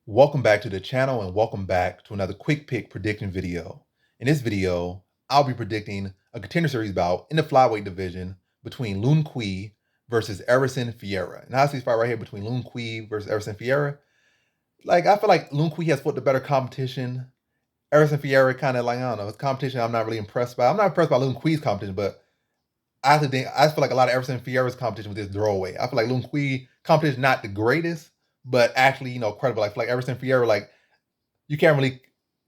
Welcome back to the channel and welcome back to another quick pick prediction video. In this video, I'll be predicting a contender series bout in the flyweight division between Lun Qiu versus Erisson Ferreira. And I see this fight right here between Lun Qiu versus Erisson Ferreira. I feel like Lun Qiu has fought the better competition. Erisson Ferreira kind of I don't know, his competition I'm not really impressed by. I'm not impressed by Lun Qiu's competition, but I feel like a lot of Erisson Ferreira's competition was just throwaway. I feel like Lun Qiu competition not the greatest, but actually, credible. I feel like Erisson Ferreira, you can't really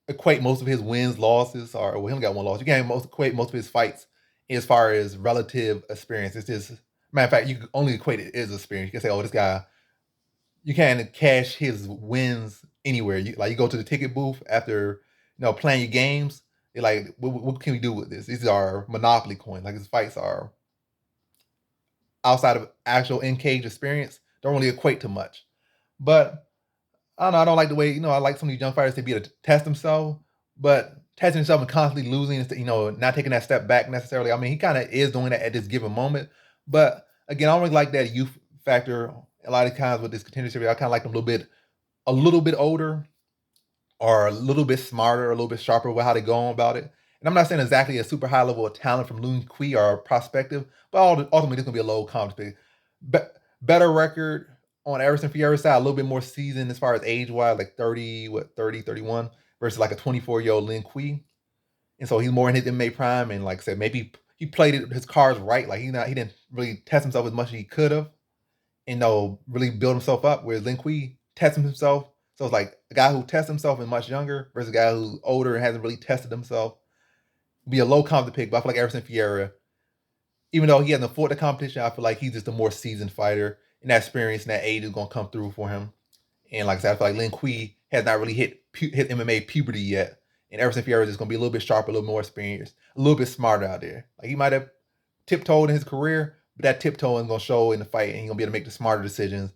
equate most of his wins, losses, or well, he only got one loss. You can't equate most of his fights as far as relative experience. It's just, matter of fact, you can only equate it as experience. You can say, oh, this guy, you can't cash his wins anywhere. You go to the ticket booth after playing your games. You're like, what can we do with this? These are monopoly coins. Like his fights are outside of actual in cage experience. Don't really equate to much. But I don't know. I don't like the way, I like some of these young fighters to be able to test themselves, but testing himself and constantly losing, not taking that step back necessarily. I mean, he kind of is doing that at this given moment. But again, I don't really like that youth factor. A lot of times with this contender series, I kind of like them a little bit older or a little bit smarter, a little bit sharper with how they go on about it. And I'm not saying exactly a super high level of talent from Lun Qiu or prospective, but ultimately this is going to be a low competition. Better record on Erisson Ferreira's side, a little bit more seasoned as far as age-wise, like 30, 31, versus like a 24-year-old Lun Qiu. And so he's more in his MMA prime, and like I said, maybe he played his cards right. Like he didn't really test himself as much as he could have, and really build himself up. Whereas Lun Qiu testing himself. So it's like a guy who tests himself and much younger versus a guy who's older and hasn't really tested himself. Be a low comp to pick, but I feel like Erisson Ferreira, even though he hasn't fought the competition, I feel like he's just a more seasoned fighter, and that experience and that age is gonna come through for him. And like I said, I feel like Lun Qiu has not really hit MMA puberty yet, and Erisson Ferreira is just gonna be a little bit sharper, a little more experienced, a little bit smarter out there. Like he might have tiptoed in his career, but that tiptoeing is gonna show in the fight, and he's gonna be able to make the smarter decisions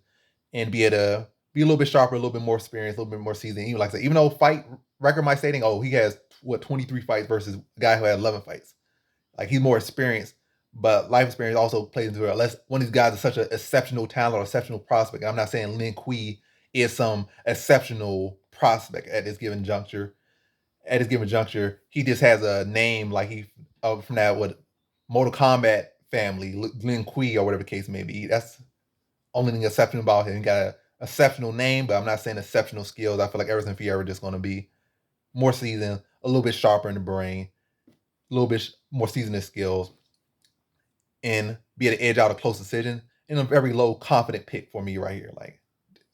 and be able to be a little bit sharper, a little bit more experienced, a little bit more seasoned. Even like I said, even though fight record might say, oh, he has 23 fights versus a guy who had 11 fights. Like he's more experienced, but life experience also plays into it. Unless one of these guys is such an exceptional talent or exceptional prospect. I'm not saying Lun Qiu is some exceptional prospect at this given juncture. At this given juncture, he just has a name like he from that Mortal Kombat family, Lun Qiu or whatever the case may be. That's only thing exceptional about him. He got an exceptional name, but I'm not saying exceptional skills. I feel like Erisson Ferreira just going to be more seasoned, a little bit sharper in the brain, a little bit more seasoned skills, and be able to edge out a close decision. And a very low confident pick for me right here. Like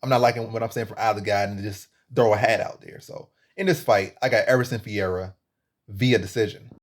I'm not liking what I'm saying for either guy and just throw a hat out there. So in this fight, I got Erisson Ferreira via decision.